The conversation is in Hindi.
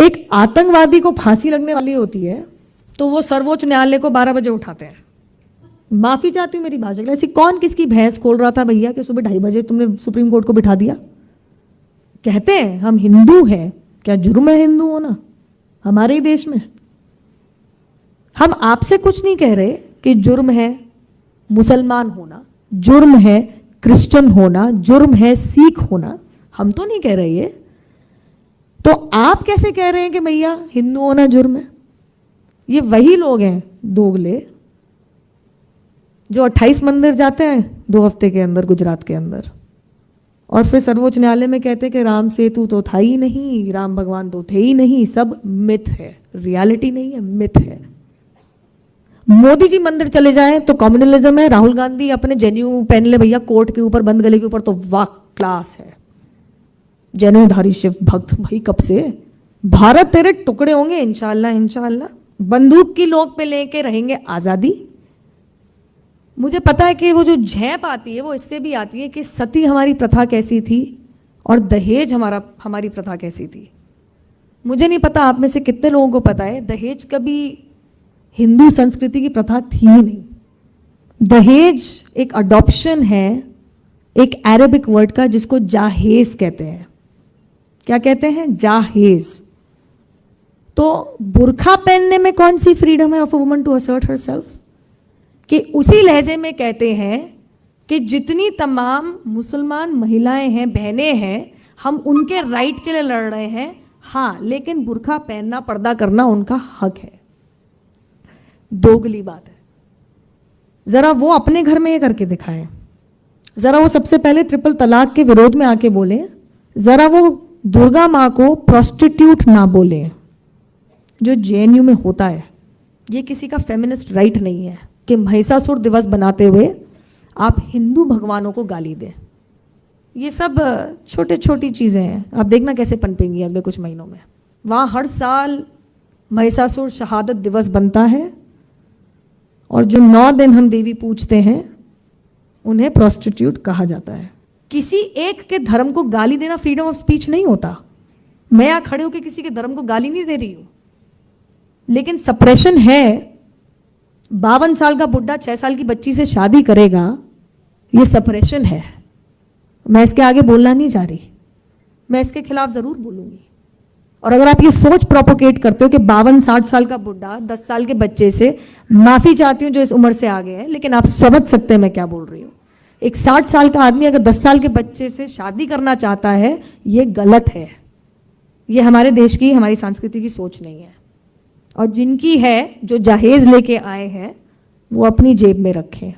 एक आतंकवादी को फांसी लगने वाली होती है तो वो सर्वोच्च न्यायालय को 12 बजे उठाते हैं। माफी चाहती हूँ मेरी भाषा के लिए, ऐसी कौन किसकी भैंस खोल रहा था भैया कि सुबह 2:30 बजे तुमने सुप्रीम कोर्ट को बिठा दिया। कहते हैं हम हिंदू हैं, क्या जुर्म है हिंदू होना हमारे ही देश में? हम आपसे कुछ नहीं कह रहे कि जुर्म है मुसलमान होना, जुर्म है क्रिश्चियन होना, जुर्म है सिख होना, हम तो नहीं कह रहे ये। तो आप कैसे कह रहे हैं कि भैया हिंदू होना जुर्म है? ये वही लोग हैं दोगले जो 28 मंदिर जाते हैं 2 हफ्ते के अंदर गुजरात के अंदर, और फिर सर्वोच्च न्यायालय में कहते हैं कि राम सेतु तो था ही नहीं, राम भगवान तो थे ही नहीं, सब मिथ है, रियलिटी नहीं है, मिथ है। मोदी जी मंदिर चले जाएं तो कम्युनलिज्म है, राहुल गांधी अपने जेन्यू पहन ले भैया कोर्ट के ऊपर बंद गले के ऊपर तो वाह क्लास है, जेन्यूधारी शिव भक्त। भाई कब से भारत तेरे टुकड़े होंगे इंशाल्लाह इंशाल्लाह, बंदूक की नोक पे लेके रहेंगे आज़ादी। मुझे पता है कि वो जो झेप आती है वो इससे भी आती है कि सती हमारी प्रथा कैसी थी और दहेज हमारी प्रथा कैसी थी। मुझे नहीं पता आप में से कितने लोगों को पता है दहेज कभी हिंदू संस्कृति की प्रथा थी ही नहीं। दहेज एक अडॉप्शन है एक अरेबिक वर्ड का जिसको जाहेज कहते हैं। क्या कहते हैं? जाहेज। तो बुर्खा पहनने में कौन सी फ्रीडम है of a woman to assert herself? कि उसी लहजे में कहते हैं कि जितनी तमाम मुसलमान महिलाएं हैं, बहनें हैं, हम उनके राइट के लिए लड़ रहे हैं, हाँ, लेकिन बुर्खा पहनना, पर्दा करना उनका हक है। दोगली बात है। जरा वो अपने घर में ये करके दिखाएं, जरा वो सबसे पहले ट्रिपल तलाक के विरोध में आके बोले, जरा वो दुर्गा माँ को प्रोस्टिट्यूट ना बोले जो जेएनयू में होता है। ये किसी का फेमिनिस्ट राइट नहीं है कि महिषासुर दिवस बनाते हुए आप हिंदू भगवानों को गाली दें। ये सब छोटे छोटी चीज़ें हैं, आप देखना कैसे पनपेंगी अगले कुछ महीनों में। वहाँ हर साल महिषासुर शहादत दिवस बनता है और जो 9 दिन हम देवी पूजते हैं उन्हें प्रोस्टिट्यूट कहा जाता है। किसी एक के धर्म को गाली देना फ्रीडम ऑफ स्पीच नहीं होता। मैं यहाँ खड़े होकर किसी के धर्म को गाली नहीं दे रही हूँ, लेकिन सप्रेशन है। 52 साल का बुढ़ा 6 साल की बच्ची से शादी करेगा, ये सप्रेशन है। मैं इसके आगे बोलना नहीं चाह रही, मैं इसके खिलाफ जरूर बोलूंगी। और अगर आप ये सोच प्रोपोगेट करते हो कि 52-60 साल का बुढ़ा 10 साल के बच्चे से, माफी चाहती हूँ जो इस उम्र से आगे है, लेकिन आप समझ सकते हैं मैं क्या बोल रही हूँ। एक 60 साल का आदमी अगर 10 साल के बच्चे से शादी करना चाहता है, ये गलत है। ये हमारे देश की, हमारी संस्कृति की सोच नहीं है। और जिनकी है, जो जहेज लेके आए हैं, वो अपनी जेब में रखें।